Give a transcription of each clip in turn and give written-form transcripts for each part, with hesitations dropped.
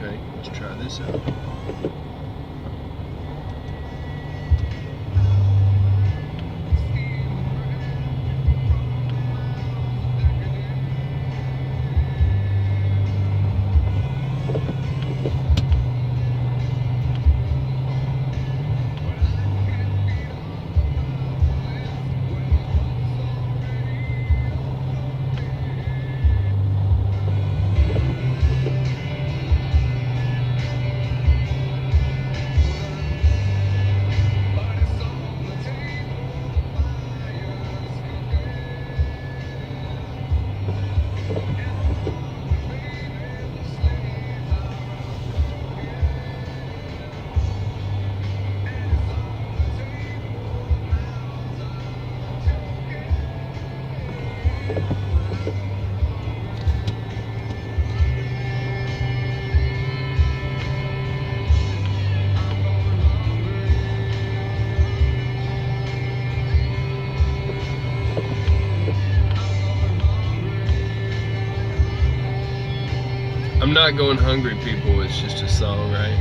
Okay, let's try this out. I'm not going hungry, people. It's just a song, right?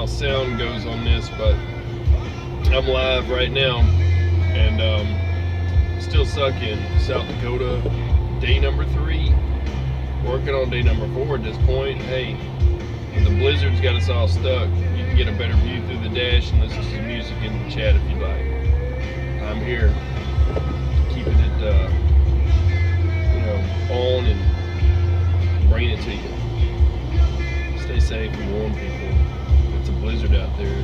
sound goes on this, but I'm live right now, and still stuck in South Dakota, day number 3, working on day number 4 at this point. Hey, the blizzard's got us all stuck. You can get a better view through the dash and listen to some music in the chat if you like. I'm here, keeping it, on and bringing it to you. Stay safe and warm, people. It's a blizzard out there.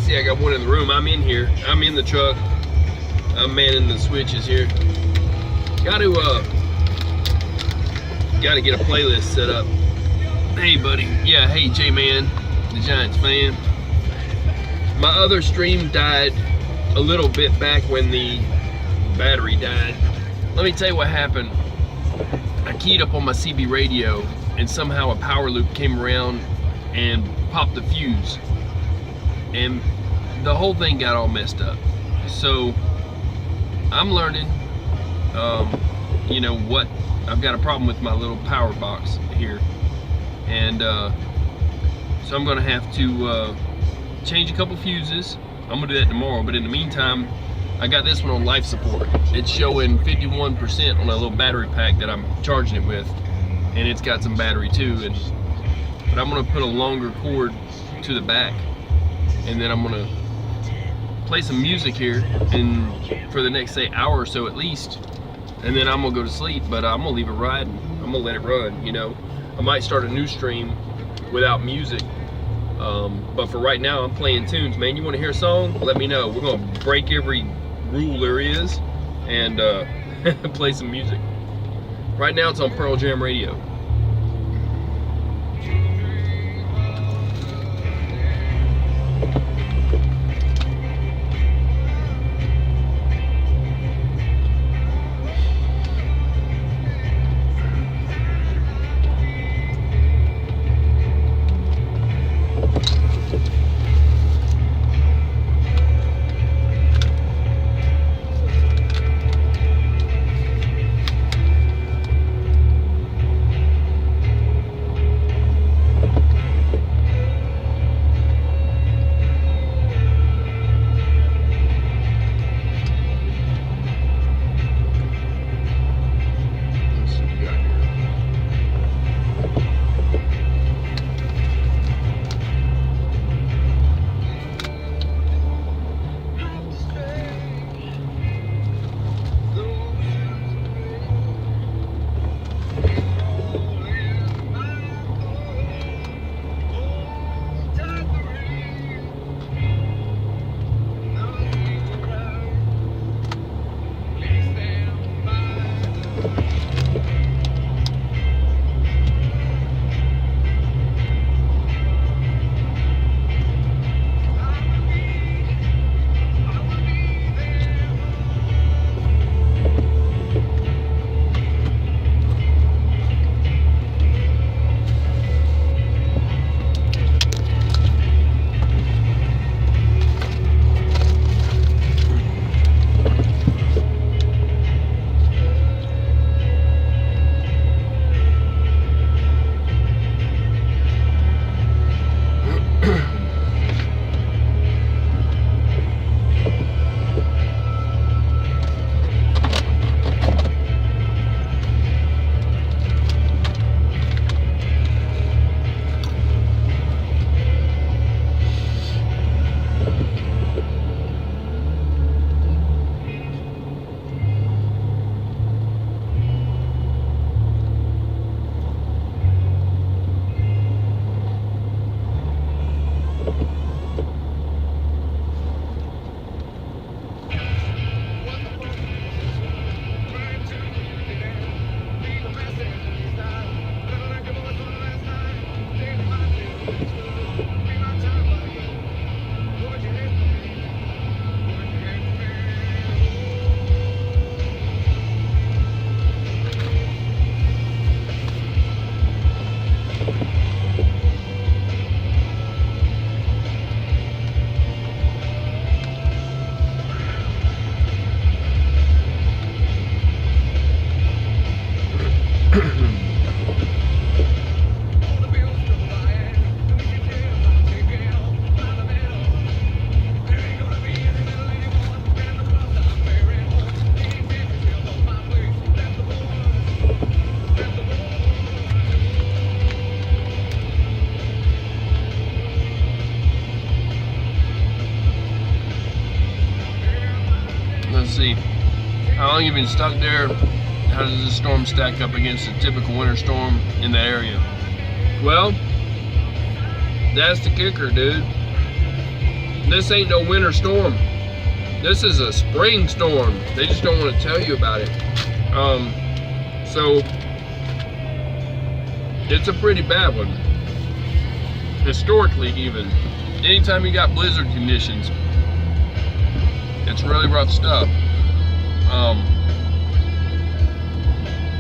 I got one in the room. I'm in here. I'm in the truck. I'm manning the switches here. Got to get a playlist set up. Hey, buddy. Yeah. Hey, J-Man, the Giants fan. My other stream died a little bit back when the battery died. Let me tell you what happened. I keyed up on my CB radio, and somehow a power loop came around and popped the fuse, and the whole thing got all messed up. So I'm learning, what, I've got a problem with my little power box here, and so I'm gonna have to change a couple fuses. I'm gonna do that tomorrow, but in the meantime, I got this one on life support. It's showing 51% on a little battery pack that I'm charging it with, and it's got some battery too. But I'm gonna put a longer cord to the back, and then I'm gonna play some music here and for the next, say, hour or so at least, and then I'm gonna go to sleep. But I'm gonna leave it riding. I'm gonna let it run. I might start a new stream without music, but for right now I'm playing tunes. Man, you want to hear a song? Let me know. We're gonna break every rule there is and play some music. Right now it's on Pearl Jam Radio. see. How long have you been stuck there? How does this storm stack up against a typical winter storm in the area? Well, that's the kicker, dude. This ain't no winter storm. This is a spring storm. They just don't want to tell you about it. So it's a pretty bad one. Historically, even. Anytime you got blizzard conditions, it's really rough stuff.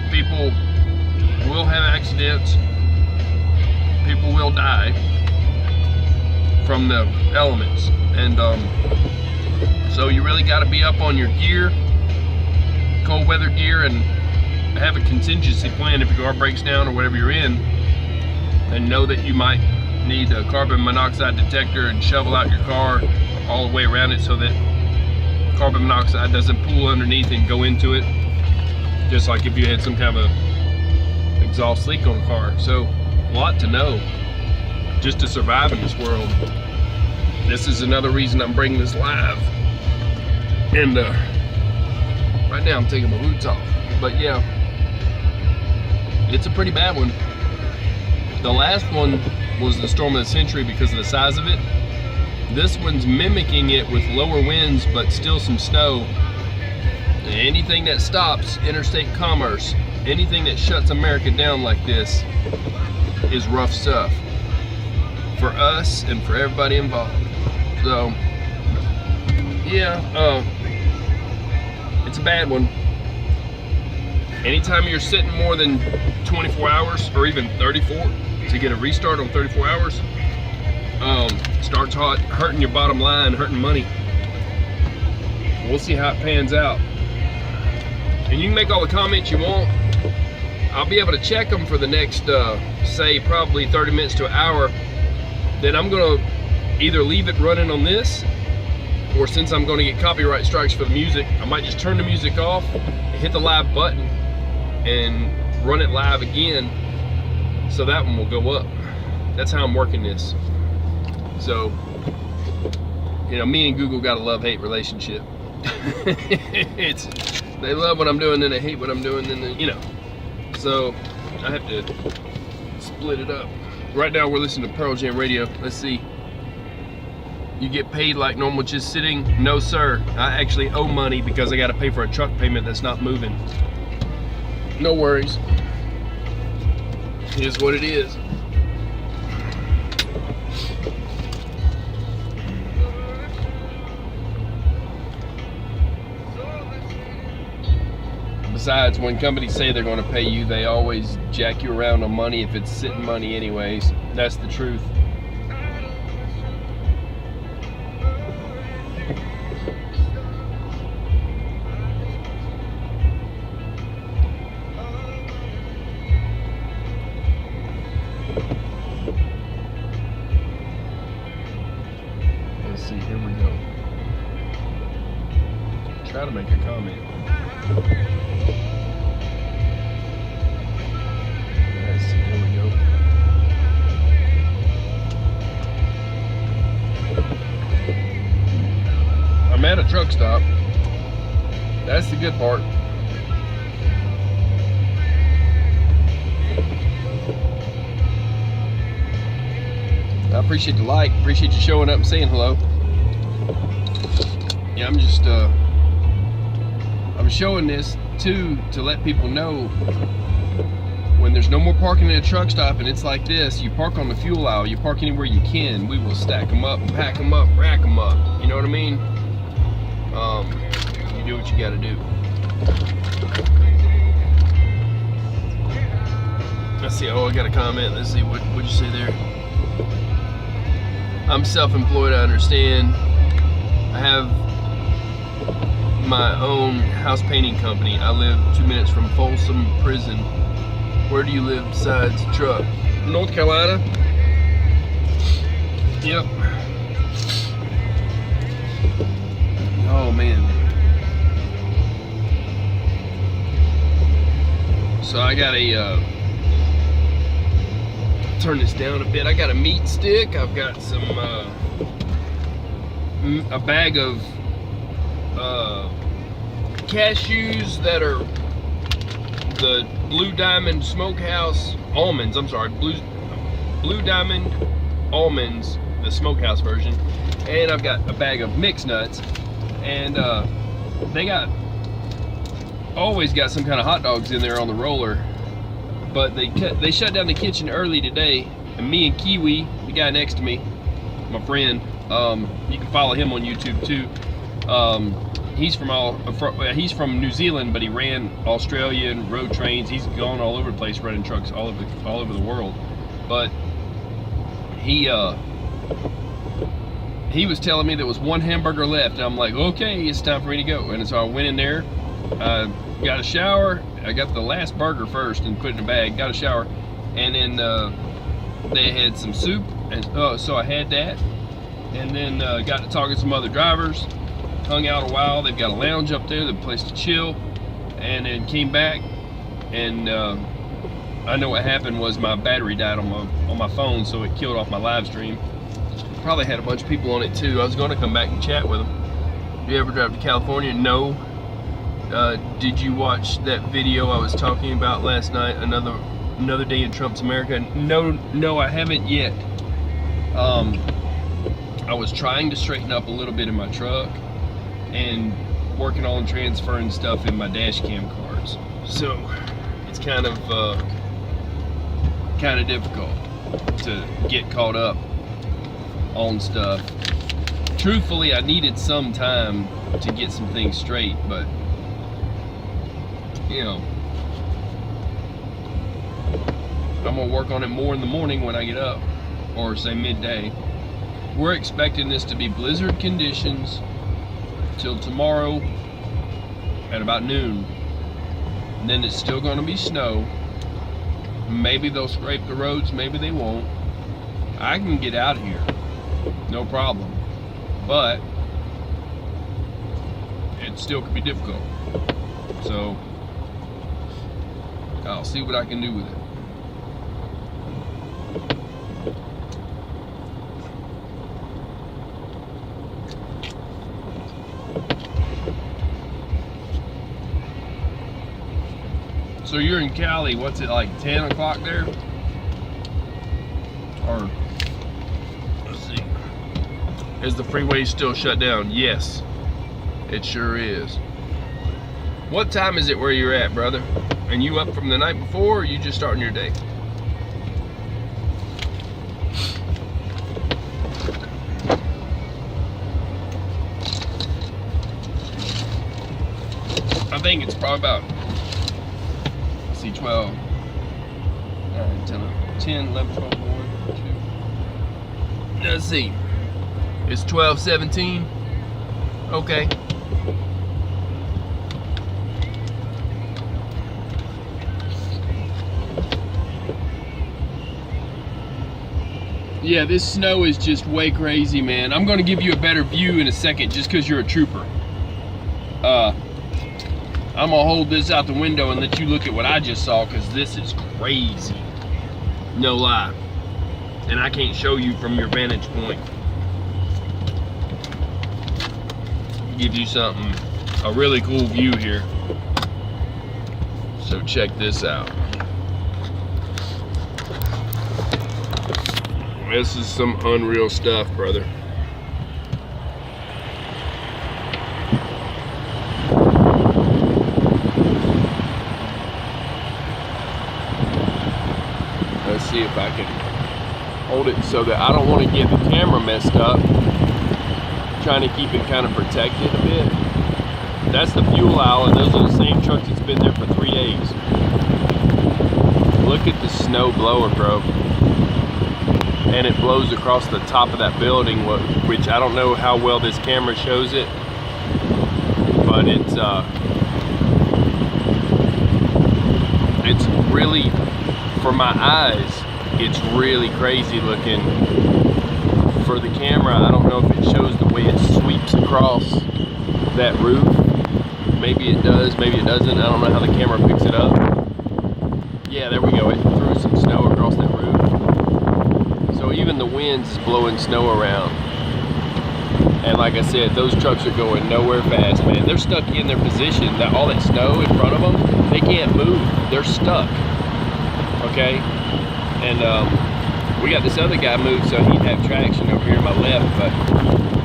People will have accidents. People will die from the elements. And so you really got to be up on your gear, cold weather gear, and have a contingency plan if your car breaks down or whatever you're in, and know that you might need a carbon monoxide detector and shovel out your car all the way around it so that carbon monoxide doesn't pool underneath and go into it, just like if you had some kind of a exhaust leak on a car. So a lot to know just to survive in this world. This is another reason I'm bringing this live. And right now I'm taking my boots off, but yeah, it's a pretty bad one. The last one was the storm of the century because of the size of it. This one's mimicking it with lower winds, but still some snow. Anything that stops interstate commerce, anything that shuts America down like this is rough stuff for us and for everybody involved. So yeah, it's a bad one. Anytime you're sitting more than 24 hours or even 34 to get a restart on 34 hours, starts hurting your bottom line, hurting money. We'll see how it pans out. And you can make all the comments you want. I'll be able to check them for the next, say, probably 30 minutes to an hour. Then I'm gonna either leave it running on this, or since I'm gonna get copyright strikes for the music, I might just turn the music off, hit the live button, and run it live again, so that one will go up. That's how I'm working this. So, you know, me and Google got a love-hate relationship. They love what I'm doing, then they hate what I'm doing, then they, you know. So I have to split it up. Right now we're listening to Pearl Jam radio. Let's see. You get paid like normal just sitting? No, sir. I actually owe money because I got to pay for a truck payment that's not moving. No worries. It is what it is. Besides, when companies say they're going to pay you, they always jack you around on money if it's sitting money anyways. That's the truth. Let's see, here we go. Try to make a comment. Let's see, here we go. I'm at a truck stop. That's the good part. I appreciate the like, appreciate you showing up and saying hello. Yeah, I'm just I'm showing this too to let people know when there's no more parking at a truck stop and it's like this, you park on the fuel aisle, you park anywhere you can. We will stack them up, pack them up, rack them up. You know what I mean? You do what you gotta do. Let's see, oh, I got a comment. Let's see, what'd you say there? I'm self-employed, I understand. I have my own house painting company. I live 2 minutes from Folsom Prison. Where do you live besides truck? North Carolina. Yep. Oh man. So I got a turn this down a bit. I got a meat stick. I've got some a bag of cashews that are the Blue Diamond Smokehouse almonds. I'm sorry, Blue Diamond almonds, the smokehouse version. And I've got a bag of mixed nuts. And they always got some kind of hot dogs in there on the roller. But they shut down the kitchen early today. And me and Kiwi, the guy next to me, my friend, you can follow him on YouTube too. He's from New Zealand, but he ran Australian road trains. He's gone all over the place running trucks all over the world. But he was telling me there was one hamburger left, and I'm like, okay, it's time for me to go. And so I went in there, got a shower. I got the last burger first and put it in a bag. Got a shower, and then they had some soup, and so I had that, and then got to talking to some other drivers. Hung out a while. They've got a lounge up there, the place to chill, and then came back. And I know what happened was my battery died on my phone, so it killed off my live stream. Probably had a bunch of people on it too. I was going to come back and chat with them. Do you ever drive to California? No. Did you watch that video I was talking about last night? Another day in Trump's America? No, I haven't yet. I was trying to straighten up a little bit in my truck and working on transferring stuff in my dash cam cards, so it's kind of difficult to get caught up on stuff. Truthfully, I needed some time to get some things straight, but you know, I'm gonna work on it more in the morning when I get up, or say midday. We're expecting this to be blizzard conditions till tomorrow at about noon. And then it's still going to be snow. Maybe they'll scrape the roads, maybe they won't. I can get out of here, no problem. But it still could be difficult. So I'll see what I can do with it. So you're in Cali, what's it, like 10 o'clock there? Or, let's see. Is the freeway still shut down? Yes, it sure is. What time is it where you're at, brother? And you up from the night before, or you just starting your day? I think it's probably about 12, 9, 10, 11, 12, 1, 2. Let's see. It's 12:17. Okay. Yeah, this snow is just way crazy, man. I'm going to give you a better view in a second just because you're a trooper. I'm gonna hold this out the window and let you look at what I just saw, because this is crazy. No lie. And I can't show you from your vantage point. Give you something, a really cool view here. So check this out. This is some unreal stuff, brother. Let's see if I can hold it so that I don't want to get the camera messed up. Trying to keep it kind of protected a bit. That's the fuel aisle, and those are the same trucks that's been there for 3 days. Look at the snow blowing, bro. And it blows across the top of that building, which I don't know how well this camera shows it, but it's really, for my eyes, it's really crazy looking. For the camera, I don't know if it shows the way it sweeps across that roof. Maybe it does, maybe it doesn't. I don't know how the camera picks it up. Yeah, there we go. It threw some snow across that roof. So even the wind is blowing snow around. And like I said, those trucks are going nowhere fast, man. They're stuck in their position. That all that snow in front of them, they can't move. They're stuck. Okay? And we got this other guy moved so he'd have traction over here to my left, but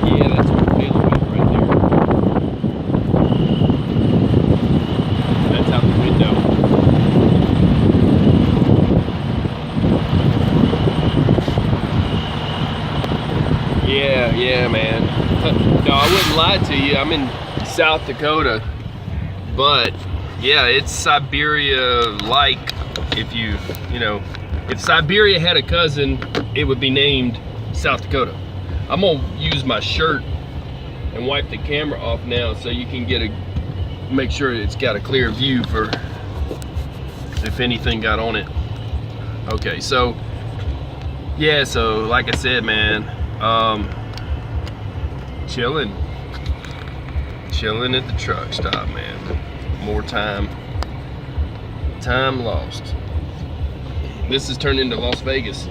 yeah, that's what we're dealing with right there. That's out the window. Yeah, man. No, I wouldn't lie to you. I'm in South Dakota, but yeah, it's Siberia-like. If Siberia had a cousin, it would be named South Dakota. I'm gonna use my shirt and wipe the camera off now so you can make sure it's got a clear view for if anything got on it. Okay, so yeah, so like I said, man, chilling at the truck stop, man. More time lost. This has turned into Las Vegas.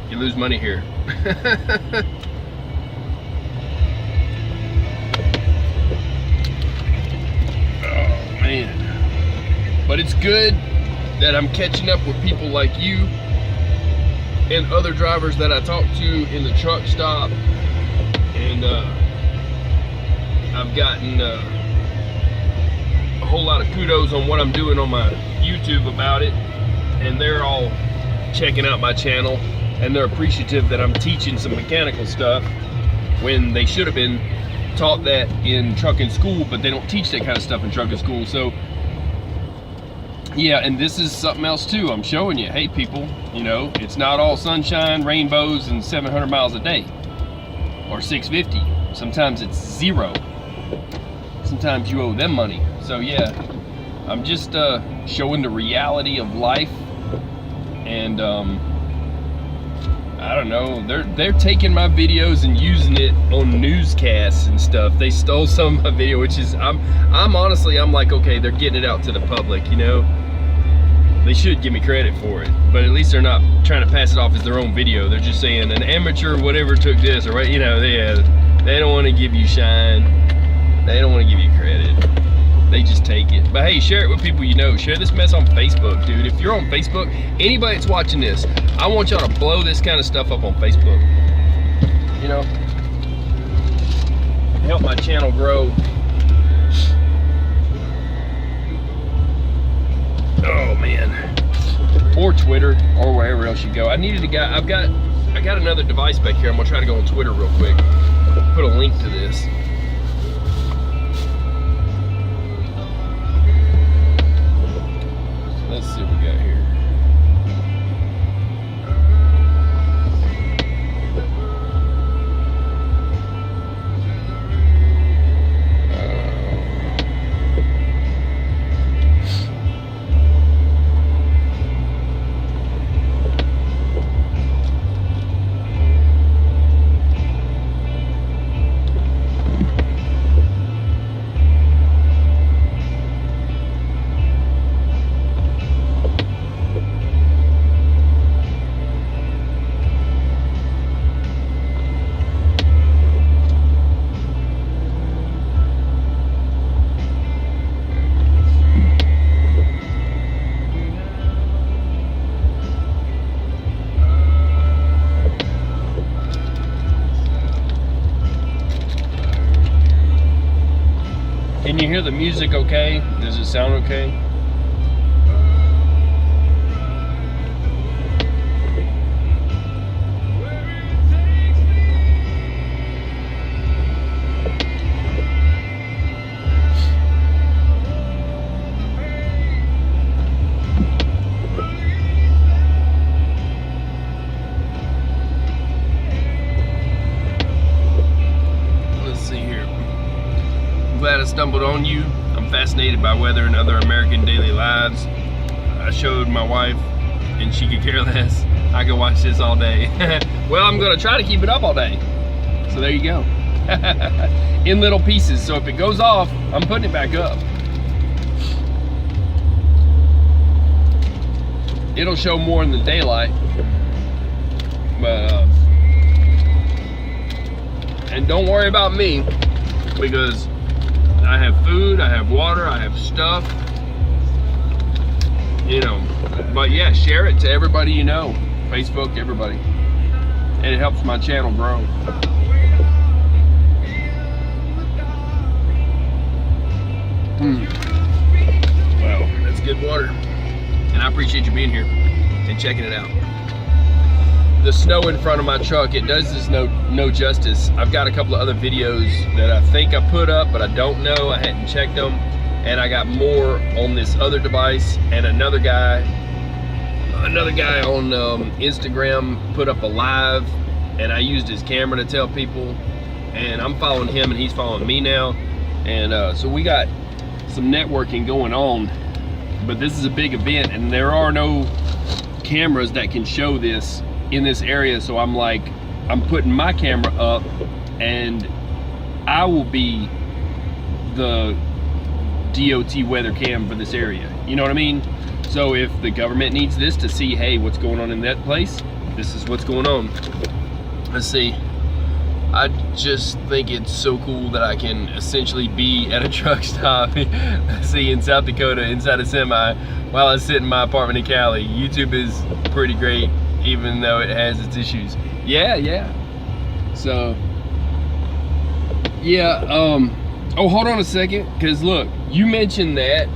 You lose money here. Oh man, but it's good that I'm catching up with people like you and other drivers that I talk to in the truck stop, and I've gotten a whole lot of kudos on what I'm doing on my YouTube about it, and they're all checking out my channel, and they're appreciative that I'm teaching some mechanical stuff when they should have been taught that in trucking school, but they don't teach that kind of stuff in trucking school. So yeah, and this is something else too. I'm showing you, hey people, it's not all sunshine, rainbows, and 700 miles a day, or 650. Sometimes it's 0. Sometimes you owe them money. So yeah, I'm just showing the reality of life. And I don't know, they're taking my videos and using it on newscasts and stuff. They stole some of my video, which is I'm honestly, I'm like, okay, they're getting it out to the public, They should give me credit for it, but at least they're not trying to pass it off as their own video. They're just saying an amateur whatever took this, or they don't want to give you shine. They don't want to give you credit. They just take it. But hey, share it with people you know. Share this mess on Facebook, dude. If you're on Facebook, anybody that's watching this, I want y'all to blow this kind of stuff up on Facebook. Help my channel grow. Oh man. Or Twitter, or wherever else you go. I got another device back here. I'm gonna try to go on Twitter real quick. Put a link to this. Let's see what we got here. Can you hear the music okay? Does it sound okay? Glad I stumbled on you. I'm fascinated by weather and other American daily lives. I showed my wife and she could care less. I could watch this all day. Well, I'm gonna try to keep it up all day. So there you go. In little pieces. So if it goes off, I'm putting it back up. It'll show more in the daylight. But and And don't worry about me, because I have food, I have water, I have stuff, you know. But yeah, share it to everybody you know, Facebook, everybody, and it helps my channel grow. Wow, that's good water, and I appreciate you being here and checking it out. The snow in front of my truck, it does this no justice. I've got a couple of other videos that I think I put up, but I don't know. I hadn't checked them, and I got more on this other device. And another guy on Instagram put up a live, and I used his camera to tell people. And I'm following him, and he's following me now. And so we got some networking going on. But this is a big event, and there are no cameras that can show this in this area. So I'm like, I'm putting my camera up, and I will be the DOT weather cam for this area. You know what I mean? So if the government needs this to see, hey, what's going on in that place, this is what's going on. Let's see. I just think it's so cool that I can essentially be at a truck stop, see, in South Dakota, inside a semi, while I sit in my apartment in Cali. YouTube is pretty great, even though it has its issues. Yeah. So, yeah, oh, hold on a second, because look, you mentioned that.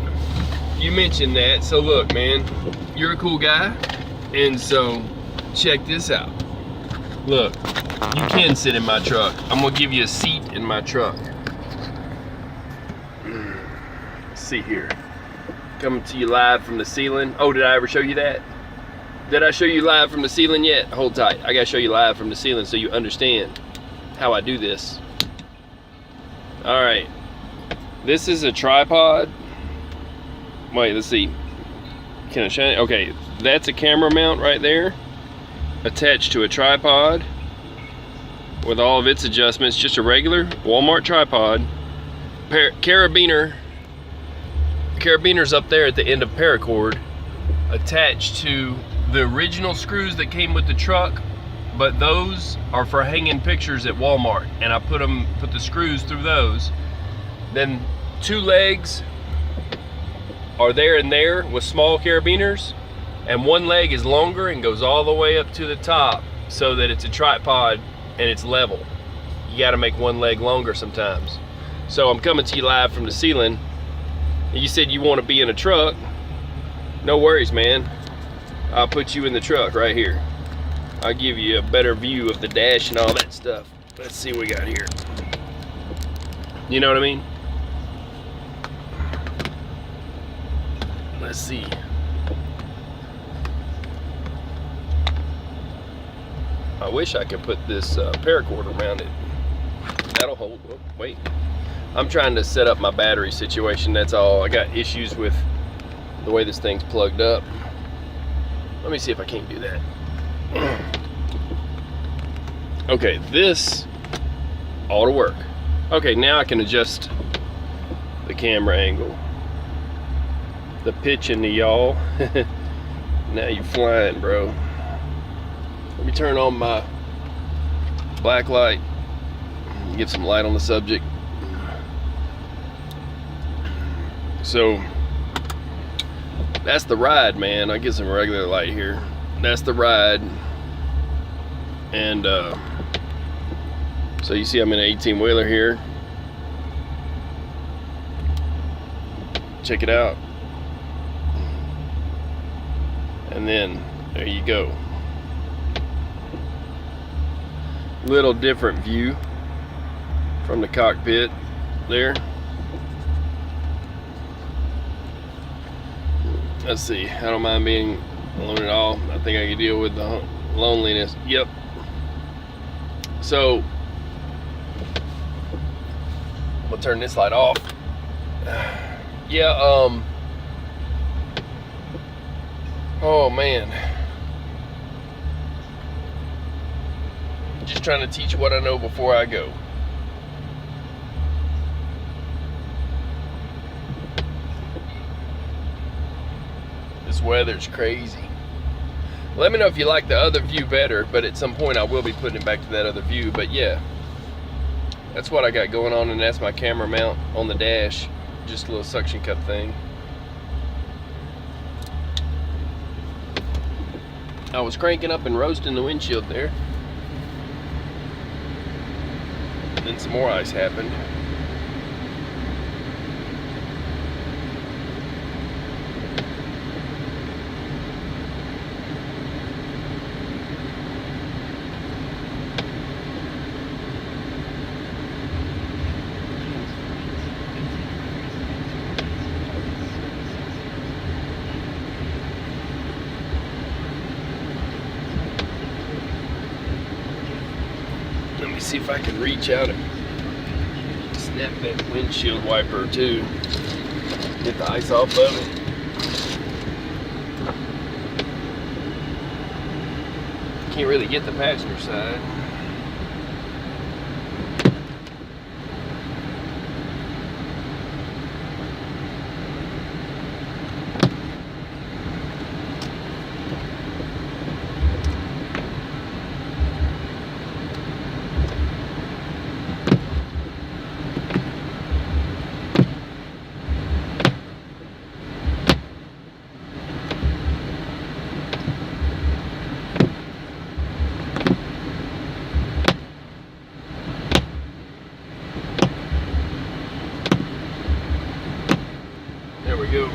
So look, man, you're a cool guy, and so check this out. Look, you can sit in my truck. I'm gonna give you a seat in my truck. Let's see here. Coming to you live from the ceiling. Oh, did I ever show you that? Did I show you live from the ceiling yet? Hold tight. I gotta show you live from the ceiling so you understand how I do this. All right. This is a tripod. Wait, let's see. Can I shine it? Okay, that's a camera mount right there, attached to a tripod with all of its adjustments. Just a regular Walmart tripod. Carabiner's up there at the end of paracord, attached to the original screws that came with the truck, but those are for hanging pictures at Walmart, and I put the screws through those. Then 2 legs are there and there with small carabiners, and 1 leg is longer and goes all the way up to the top so that it's a tripod and it's level. You got to make 1 leg longer sometimes. So I'm coming to you live from the ceiling. You said you want to be in a truck. No worries, man. I'll put you in the truck right here. I'll give you a better view of the dash and all that stuff. Let's see what we got here. You know what I mean? Let's see. I wish I could put this paracord around it. That'll hold. Oh, wait. I'm trying to set up my battery situation, that's all. I got issues with the way this thing's plugged up. Let me see if I can't do that. Okay, this ought to work. Okay, now I can adjust the camera angle, the pitch in the yaw. Now you flying, bro. Let me turn on my black light, get some light on the subject. So that's the ride, man. I'll get some regular light here. That's the ride. And so you see I'm in an 18-wheeler here. Check it out. And then there you go. Little different view from the cockpit there. Let's see, I don't mind being alone at all. I think I can deal with the loneliness. Yep. So I'm gonna turn this light off. Yeah, oh man. Just trying to teach what I know before I go. This weather's crazy. Let me know if you like the other view better, but at some point I will be putting it back to that other view. But yeah, That's what I got going on, and that's my camera mount on the dash. Just a little suction cup thing. I was cranking up and roasting the windshield there. Then some more ice happened. Let me see if I can reach out and snap that windshield wiper too. Get the ice off of it. Can't really get the passenger side. There we go.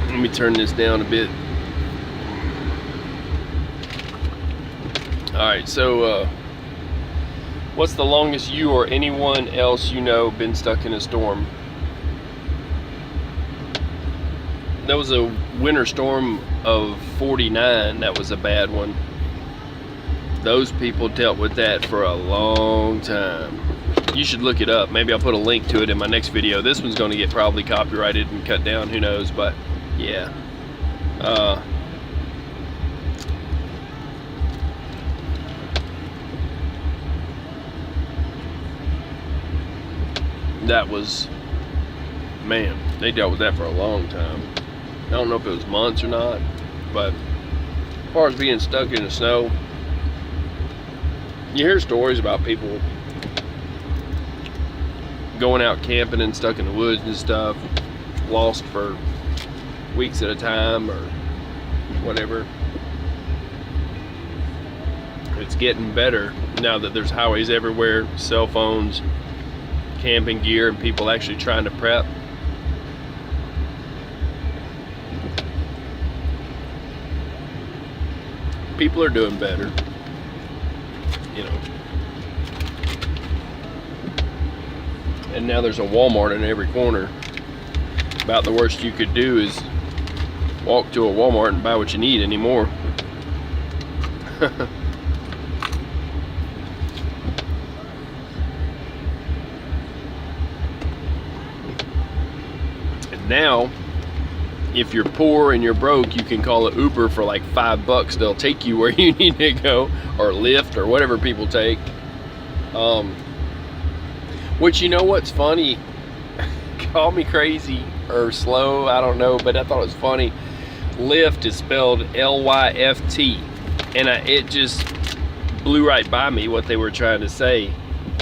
Let me turn this down a bit. Alright, so what's the longest you or anyone else you know been stuck in a storm? That was a winter storm of 49. That was a bad one. Those people dealt with that for a long time. You should look it up. Maybe I'll put a link to it in my next video. This one's going to get probably copyrighted and cut down, who knows, but yeah. That was, man, they dealt with that for a long time. I don't know if it was months or not, but as far as being stuck in the snow, you hear stories about people going out camping and stuck in the woods and stuff, lost for weeks at a time or whatever. It's getting better now that there's highways everywhere, cell phones, camping gear, and people actually trying to prep. People are doing better, you know. And now there's a Walmart in every corner. About the worst you could do is walk to a Walmart and buy what you need anymore. And now, if you're poor and you're broke, you can call an Uber for like $5. They'll take you where you need to go, or Lyft, or whatever people take. Which, you know what's funny? Call me crazy or slow, I don't know, but I thought it was funny. Lyft is spelled L-Y-F-T, and it just blew right by me what they were trying to say.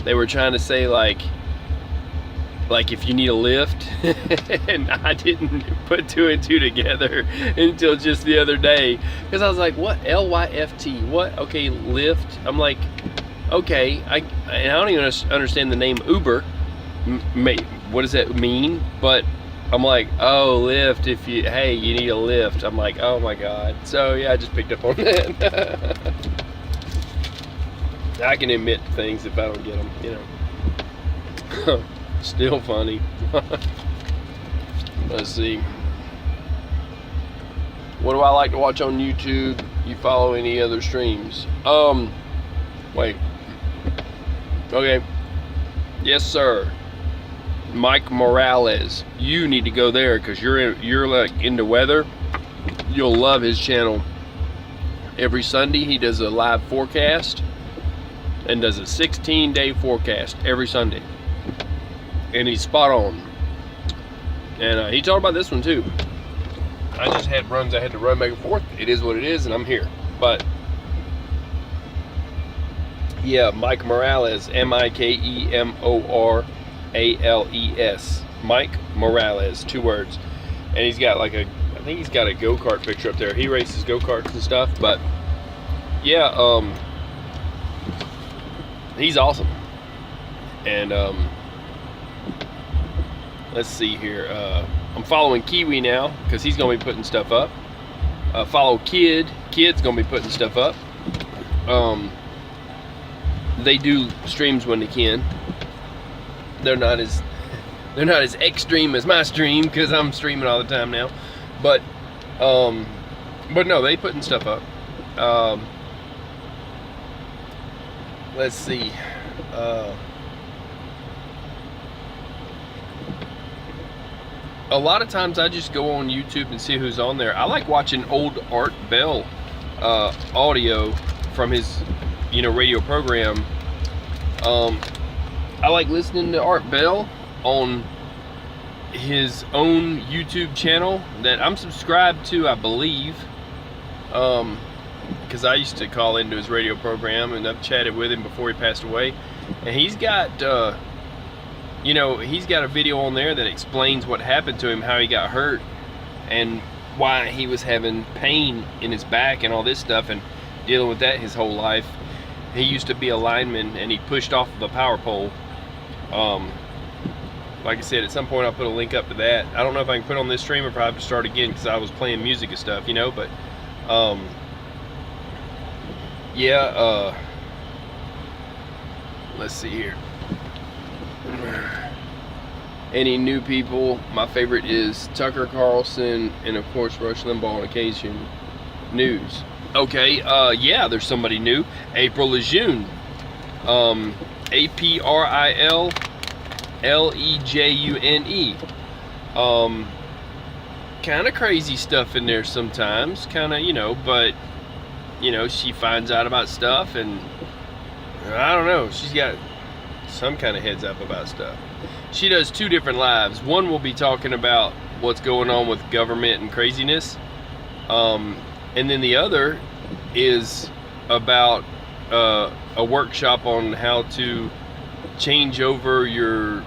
They were trying to say like if you need a lift, and I didn't put two and two together until just the other day, because I was like, what, L-Y-F-T, what? Okay, lift. I'm like, okay, and I don't even understand the name Uber. What does that mean? But I'm like, oh, lift, hey, you need a lift. I'm like, oh my God. So yeah, I just picked up on that. I can admit things if I don't get them, you know. Still funny. Let's see. What do I like to watch on YouTube? You follow any other streams? Wait. Okay. Yes, sir. Mike Morales. You need to go there because you're like into weather. You'll love his channel. Every Sunday he does a live forecast and does a 16-day forecast every Sunday. And he's spot on. And he talked about this one too. I just had runs I had to run back and forth. It is what it is, and I'm here. But yeah, Mike Morales, Mikemorales. Mike Morales, 2 words. And he's got like I think he's got a go-kart picture up there. He races go-karts and stuff. But yeah, he's awesome. And let's see here. I'm following Kiwi now because he's gonna be putting stuff up. Follow Kid's gonna be putting stuff up. They do streams when they can. They're not as extreme as my stream because I'm streaming all the time now. But no, they putting stuff up. Let's see. A lot of times I just go on YouTube and see who's on there. I like watching old Art Bell audio from his radio program. I like listening to Art Bell on his own YouTube channel that I'm subscribed to, I believe, because I used to call into his radio program and I've chatted with him before he passed away. And he's got he's got a video on there that explains what happened to him, how he got hurt and why he was having pain in his back and all this stuff, and dealing with that his whole life. He used to be a lineman and he pushed off of a power pole. Like I said, at some point I'll put a link up to that. I don't know if I can put it on this stream or if I have to start again because I was playing music and stuff, but yeah, let's see here. Any new people? My favorite is Tucker Carlson and of course Rush Limbaugh on occasion. News. Okay, yeah, there's somebody new. April Lejeune. APRILLEJUNE. Kind of crazy stuff in there sometimes. Kind of, but she finds out about stuff and I don't know. She's got some kind of heads up about stuff. She does 2 different lives. One will be talking about what's going on with government and craziness. And then the other is about a workshop on how to change over your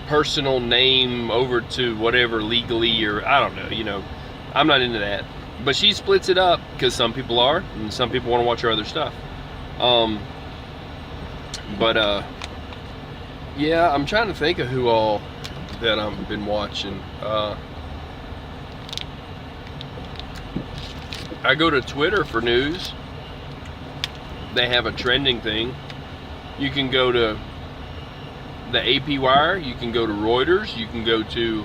personal name over to whatever legally, or I don't know, I'm not into that. But she splits it up because some people are and some people want to watch her other stuff. Yeah, I'm trying to think of who all that I've been watching. I go to Twitter for news. They have a trending thing. You can go to the AP Wire, you can go to Reuters, you can go to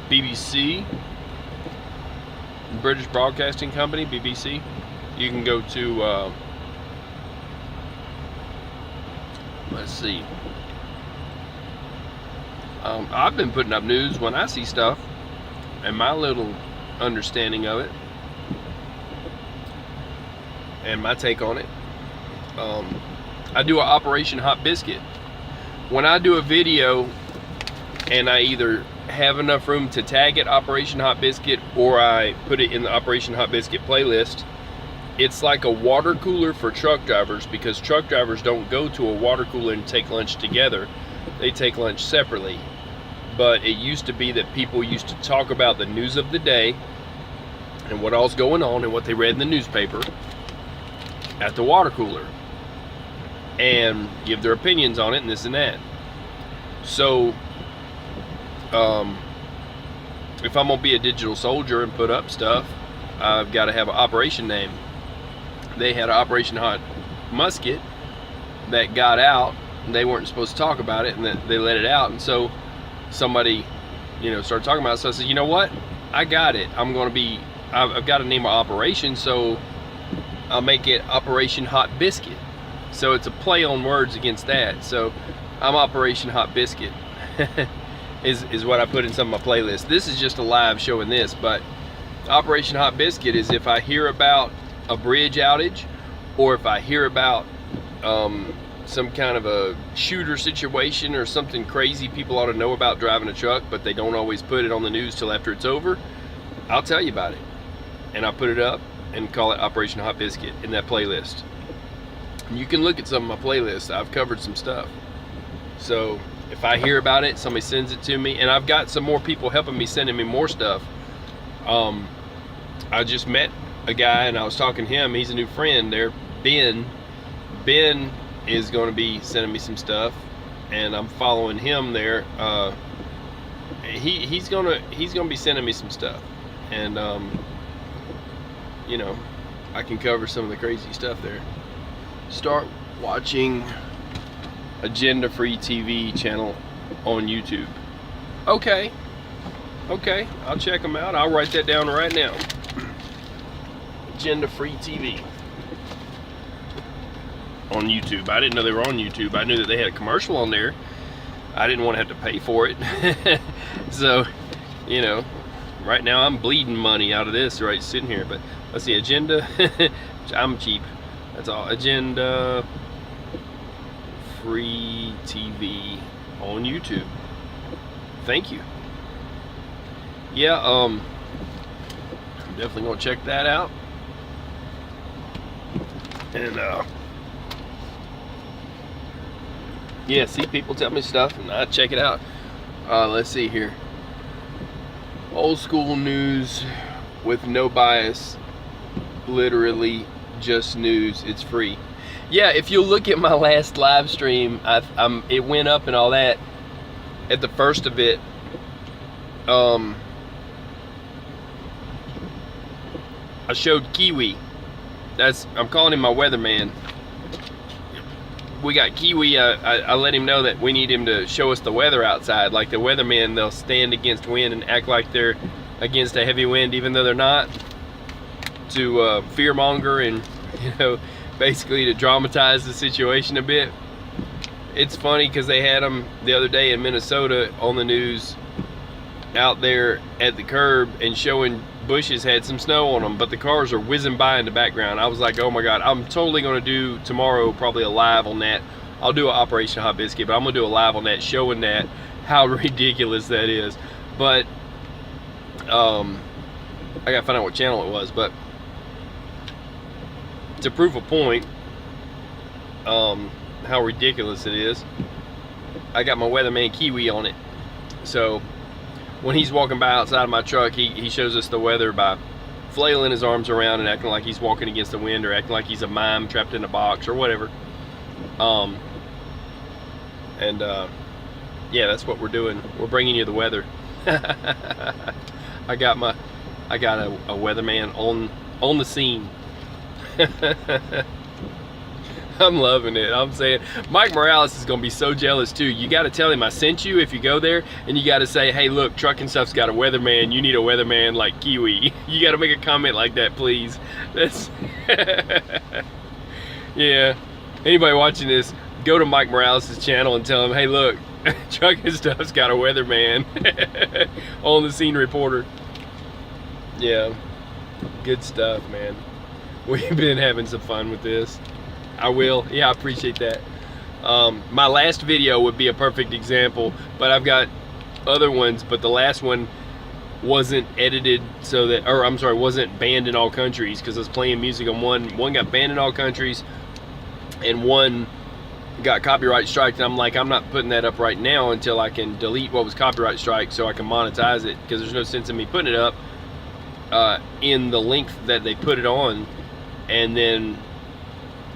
BBC, British Broadcasting Company, BBC. You can go to let's see. I've been putting up news when I see stuff and my little understanding of it and my take on it. I do an Operation Hot Biscuit. When I do a video and I either have enough room to tag it Operation Hot Biscuit or I put it in the Operation Hot Biscuit playlist, it's like a water cooler for truck drivers, because truck drivers don't go to a water cooler and take lunch together. They take lunch separately. But it used to be that people used to talk about the news of the day and what all's going on and what they read in the newspaper at the water cooler and give their opinions on it and this and that. So if I'm gonna be a digital soldier and put up stuff, I've got to have an operation name. They had an Operation Hot Musket that got out and they weren't supposed to talk about it, and then they let it out, and so somebody started talking about it. So I said, you know what, I got it. I've got to name an operation, so I'll make it Operation Hot Biscuit. So it's a play on words against that. So I'm Operation Hot Biscuit. is what I put in some of my playlists. This is just a live showing this, but Operation Hot Biscuit is if I hear about a bridge outage, or if I hear about some kind of a shooter situation or something crazy people ought to know about driving a truck, but they don't always put it on the news till after it's over, I'll tell you about it. And I put it up and call it Operation Hot Biscuit in that playlist. And you can look at some of my playlists. I've covered some stuff. So if I hear about it, somebody sends it to me, and I've got some more people helping me, sending me more stuff. I just met a guy and I was talking to him. He's a new friend there, Ben. Ben is going to be sending me some stuff, and I'm following him there. He's gonna be sending me some stuff, and you know, I can cover some of the crazy stuff there. Start watching Agenda Free TV channel on YouTube. Okay, I'll check them out. I'll write that down right now. Agenda Free TV on YouTube. I didn't know they were on YouTube. I knew that they had a commercial on there. I didn't want to have to pay for it. So, you know, right now I'm bleeding money out of this right sitting here. But let's see, Agenda. I'm cheap. That's all. Agenda Free TV on YouTube. Thank you. Yeah, I'm definitely gonna check that out. And yeah, see, people tell me stuff and I check it out. Let's see here. Old school news with no bias. Literally just news. It's free. Yeah, if you look at my last live stream, it went up and all that. At the first of it, I showed Kiwi. I'm calling him my weatherman. We got Kiwi. I let him know that we need him to show us the weather outside. Like the weathermen, they'll stand against wind and act like they're against a heavy wind, even though they're not, to fearmonger and, you know, basically to dramatize the situation a bit. It's funny because they had them the other day in Minnesota on the news out there at the curb and showing bushes had some snow on them, but the cars are whizzing by in the background. I was like, oh my god, I'm totally going to do tomorrow probably a live on that. I'll do an Operation Hot Biscuit, but I'm going to do a live on that showing that, how ridiculous that is. But I gotta find out what channel it was, but to prove a point, how ridiculous it is, I got my weatherman Kiwi on it. So when he's walking by outside of my truck, he shows us the weather by flailing his arms around and acting like he's walking against the wind, or acting like he's a mime trapped in a box or whatever. Yeah, that's what we're doing. We're bringing you the weather. I got a weatherman on the scene. I'm loving it. I'm saying Mike Morales is gonna be so jealous too. You got to tell him I sent you if you go there, and you got to say, hey look, trucking stuff's got a weatherman, you need a weatherman like Kiwi. You got to make a comment like that, please. That's yeah, anybody watching this, go to Mike Morales' channel and tell him, hey look, trucking stuff's got a weatherman. On the scene reporter. Yeah, good stuff, man. We've been having some fun with this. I will. Yeah, I appreciate that. My last video would be a perfect example, but I've got other ones, but the last one wasn't edited so that, or I'm sorry, wasn't banned in all countries, because I was playing music on one got banned in all countries and one got copyright striked, and I'm like, I'm not putting that up right now until I can delete what was copyright strike so I can monetize it, because there's no sense in me putting it up in the length that they put it on and then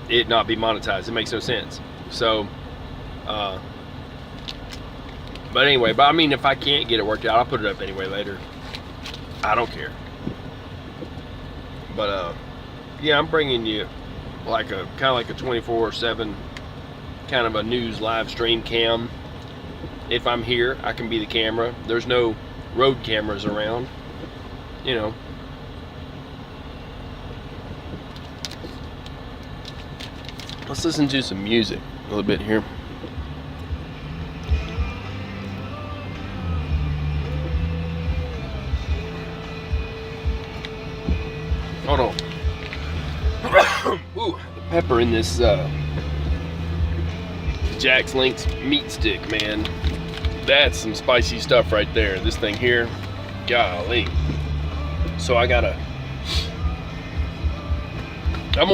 it not be monetized. It makes no sense. So but anyway, I mean, if I can't get it worked out, I'll put it up anyway later. I don't care. But yeah, I'm bringing you like a kind of like a 24/7 kind of a news live stream cam. If I'm here, I can be the camera. There's no road cameras around, you know. Let's listen to some music a little bit here. pepper in this Jack's Link's meat stick, man. That's some spicy stuff right there. This thing here, golly. So I'm gonna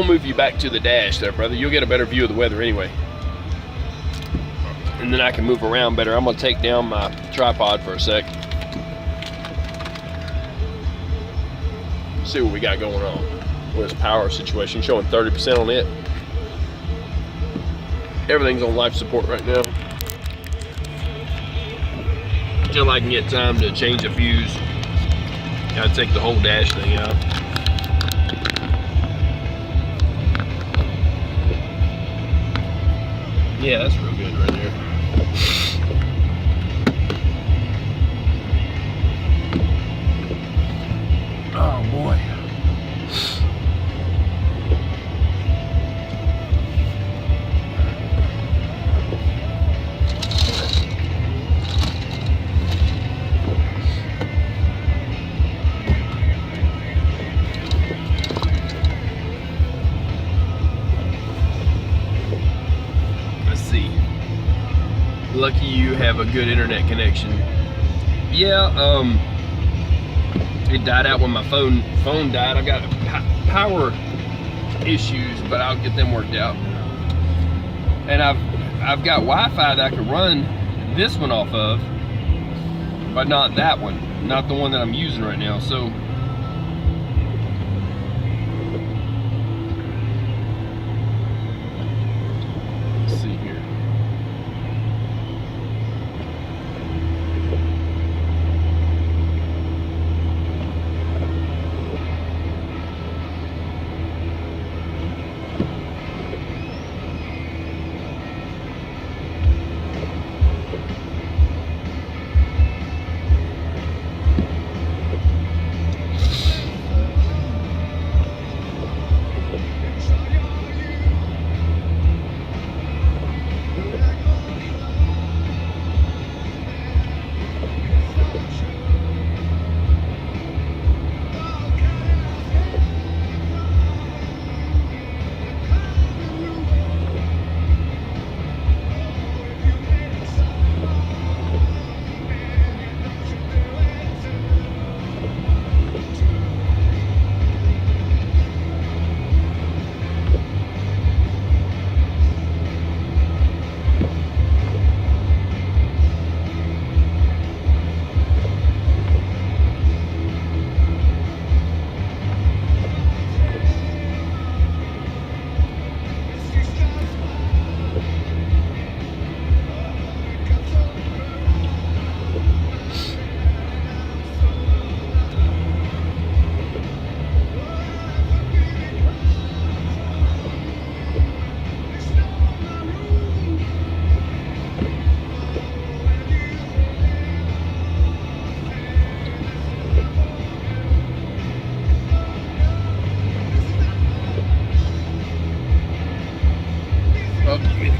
move you back to the dash there, brother. You'll get a better view of the weather anyway. And then I can move around better. I'm gonna take down my tripod for a sec. See what we got going on. Where's power situation? Showing 30% on it. Everything's on life support right now. Until I can get time to change a fuse. Gotta take the whole dash thing out. Yeah, that's real good right there. Oh boy. Lucky you have a good internet connection. Yeah, it died out when my phone died. I got power issues, but I'll get them worked out. And I've got Wi-Fi that I can run this one off of, but not that one, not the one that I'm using right now. So let's see here.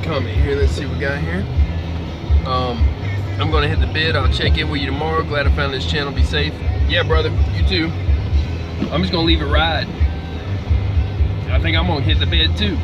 Comment here. Let's see what we got here. I'm gonna hit the bid. I'll check in with you tomorrow. Glad I found this channel. Be safe. Yeah, brother. You too. I'm just gonna leave it ride. I think I'm gonna hit the bid too.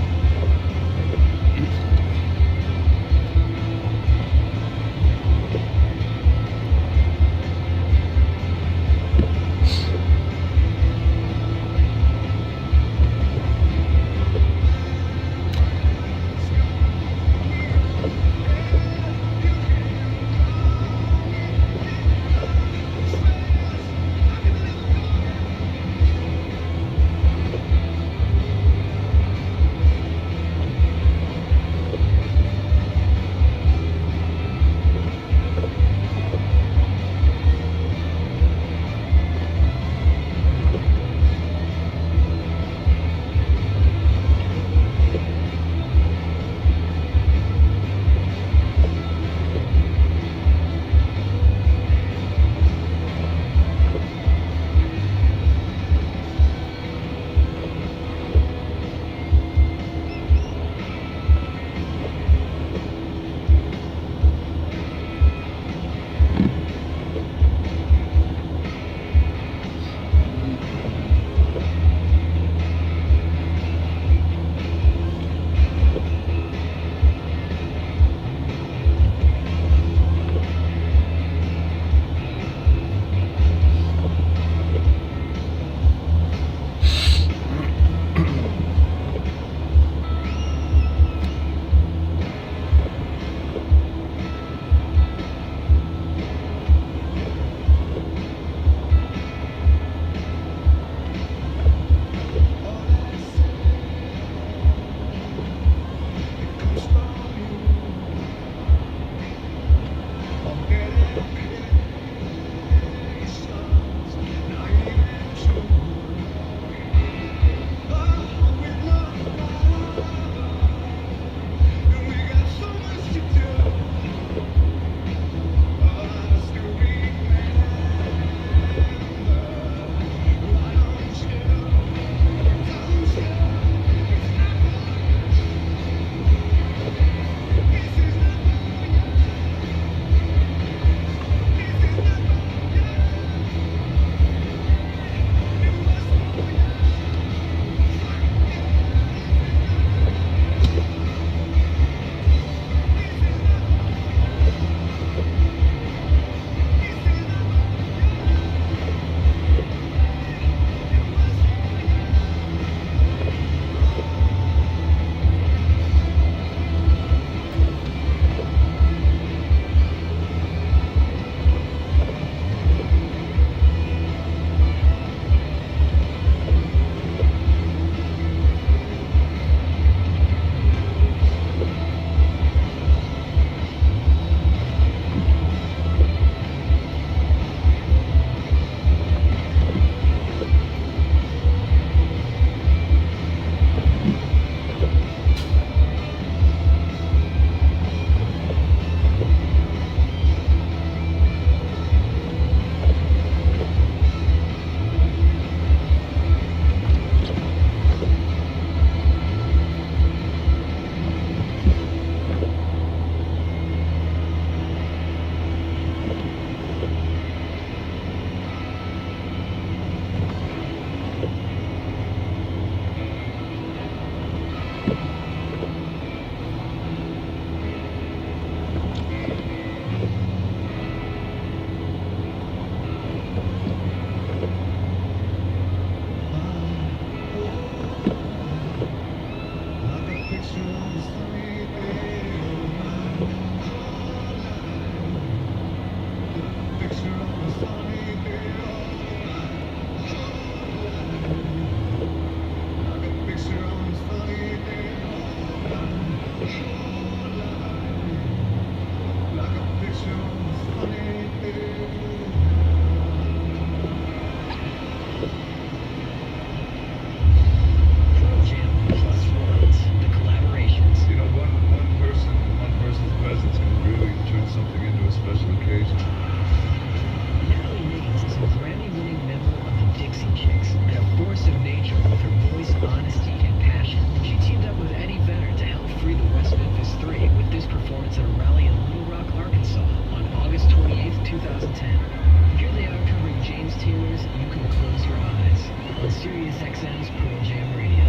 years, you can close your eyes on Sirius XM's Pearl Jam Radio.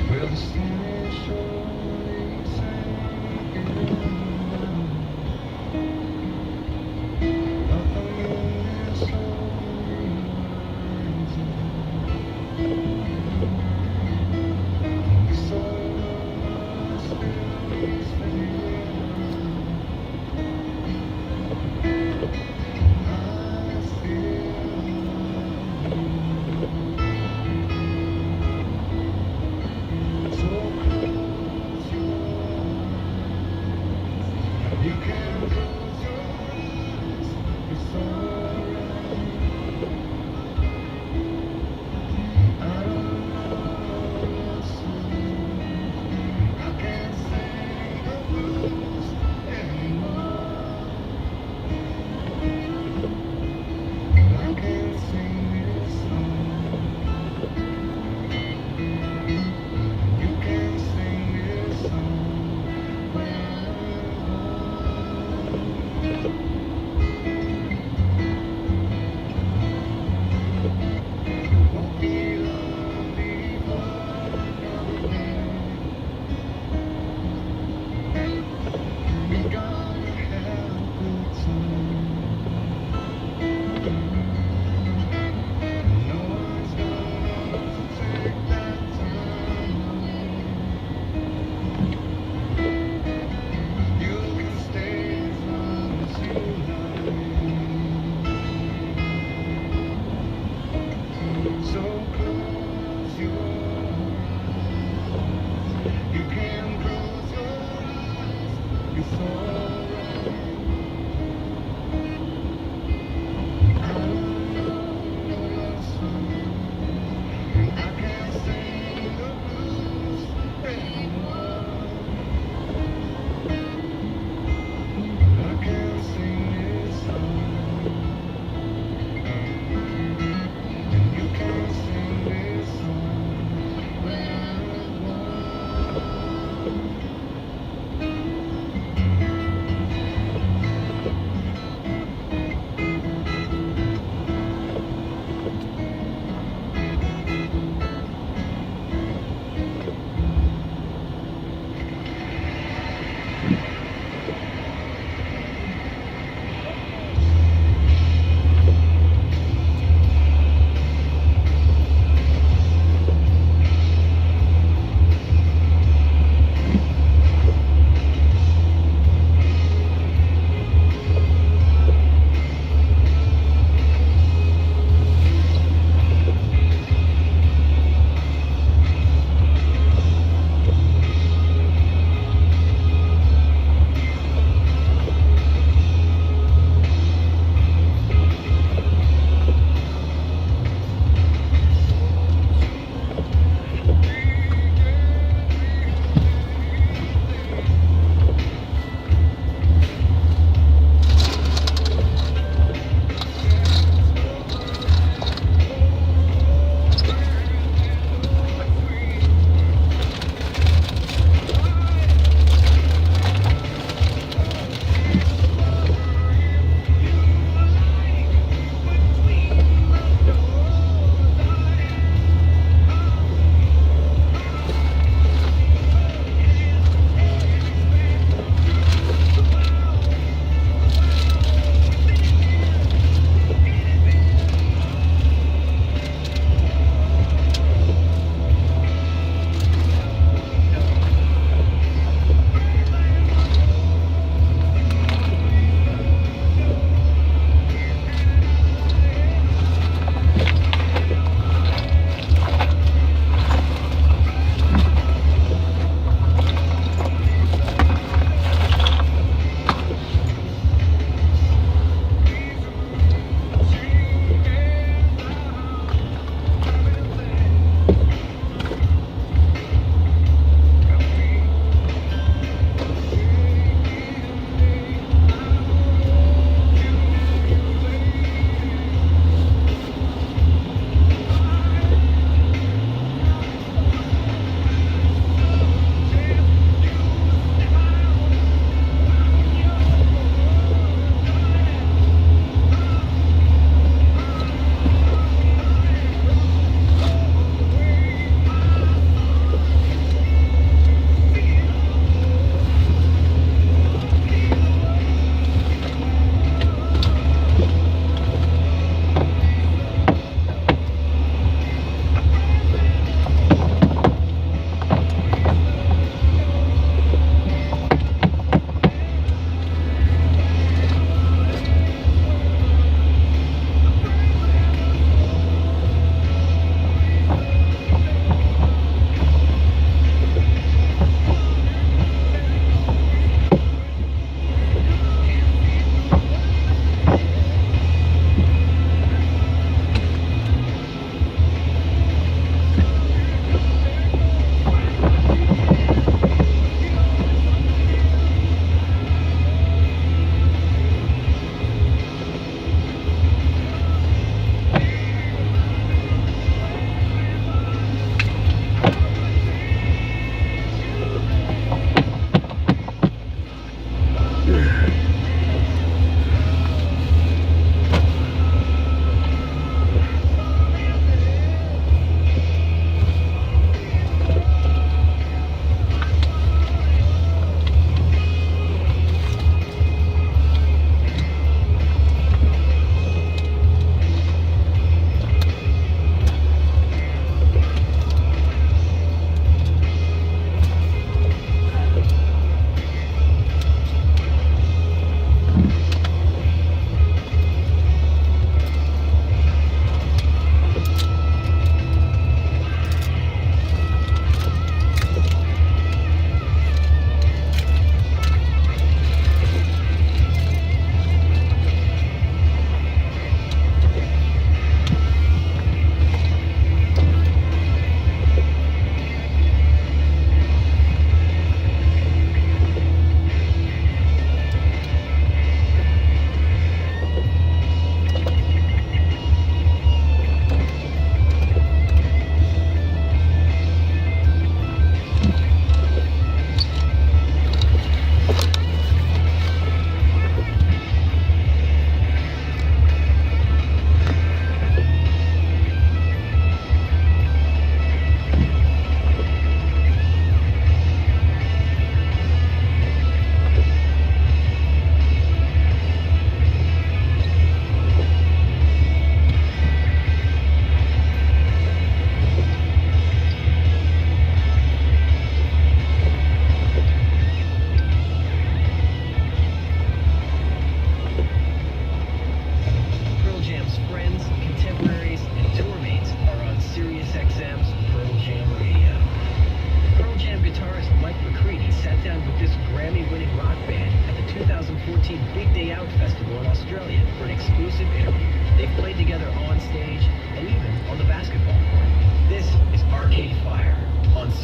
Well, the sun is surely sinking but the moon is slowly rising. And the soul of my spirit is fading. I feel so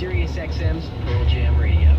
Sirius XM's Pearl Jam Radio.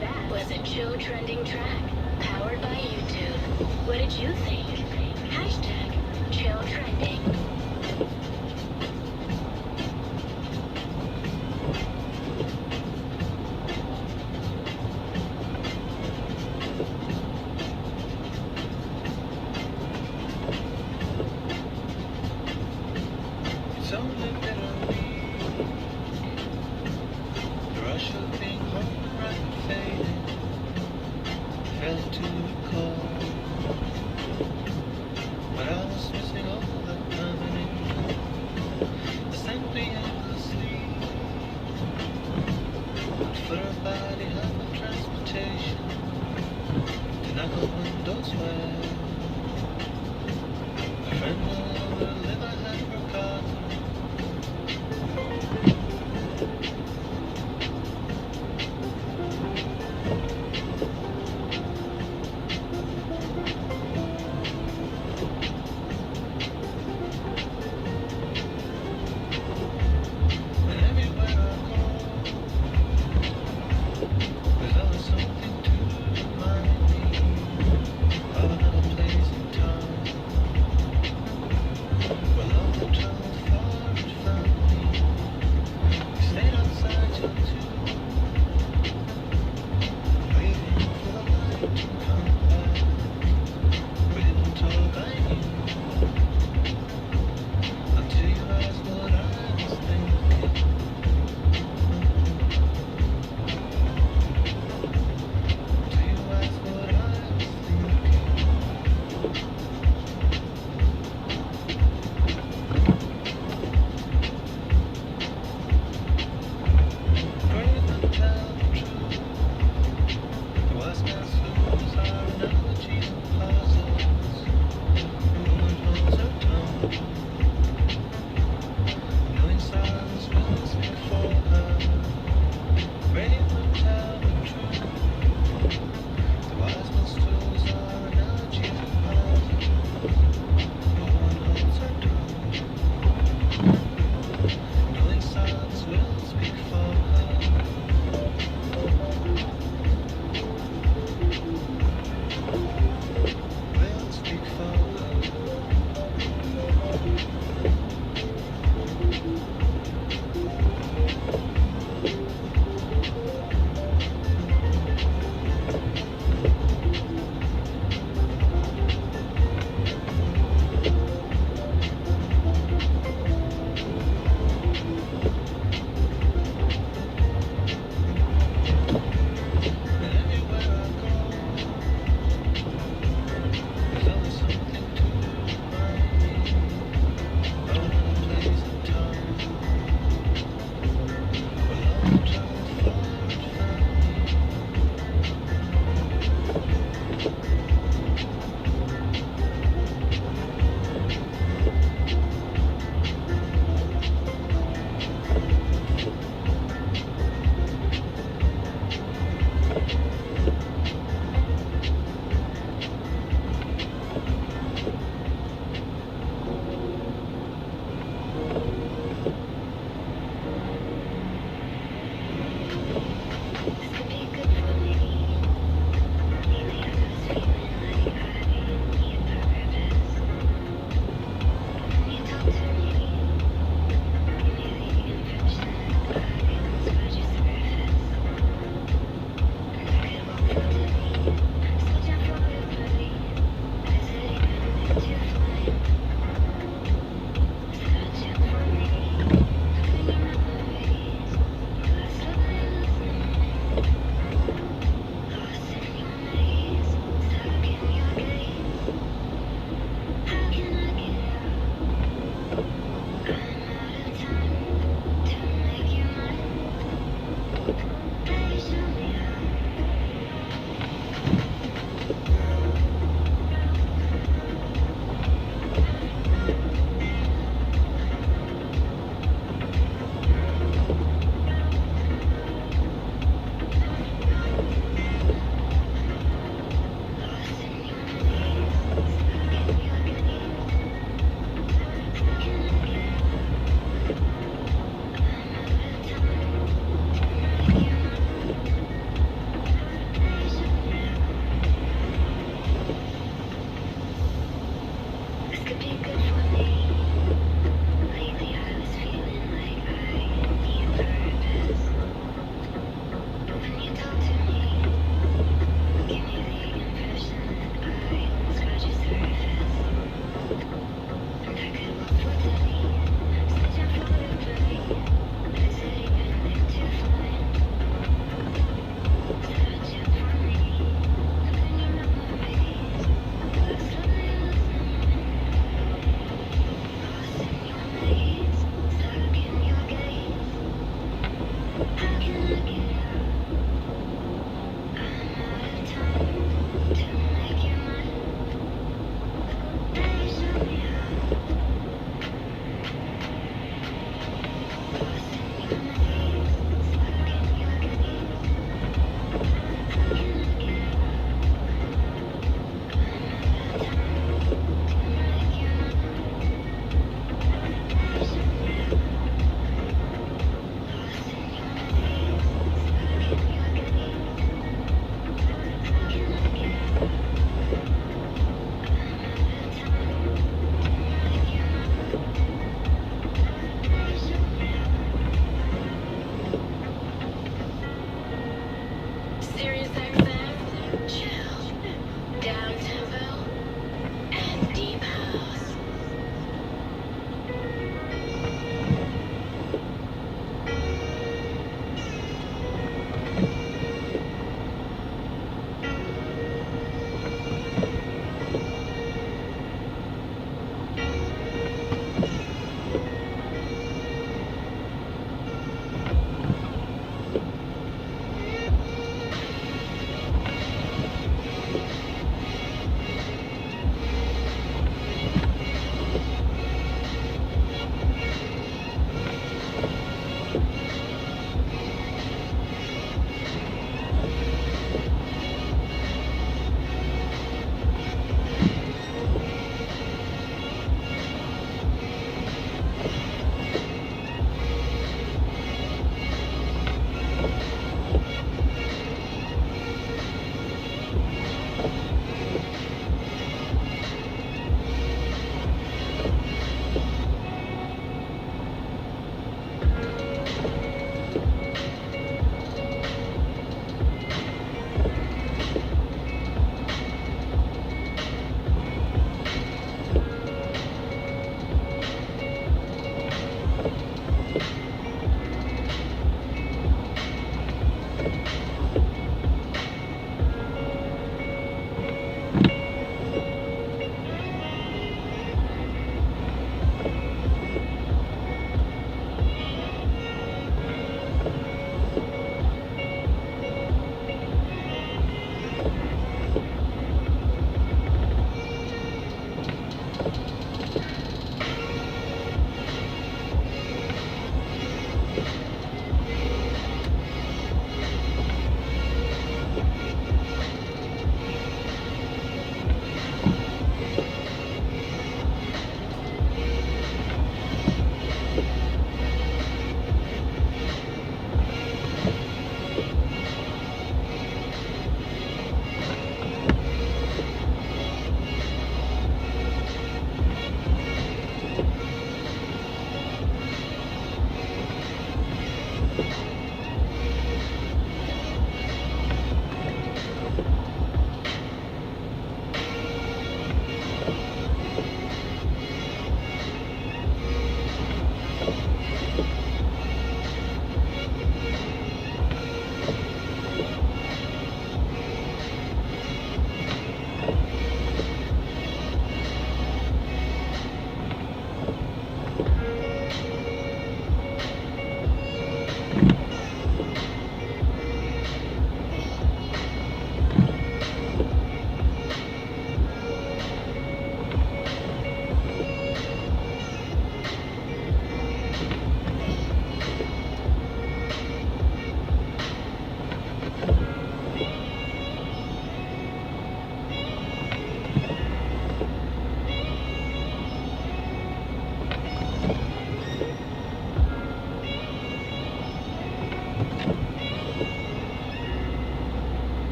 That was a chill trending track, powered by YouTube. What did you think? Hashtag chill trending. It's only been a week. The rush of being home right faded. Fell to the core. But I was missing all the company. The simply endlessly. For a body have no transportation. To knock on windows where a friend no longer live, I had forgotten. And everywhere I go, there's always something to remind me of another place and time.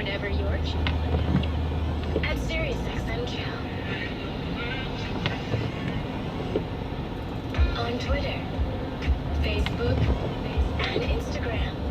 whenever you're chill. At SiriusXM Chill. On Twitter, Facebook, and Instagram.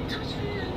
Touch me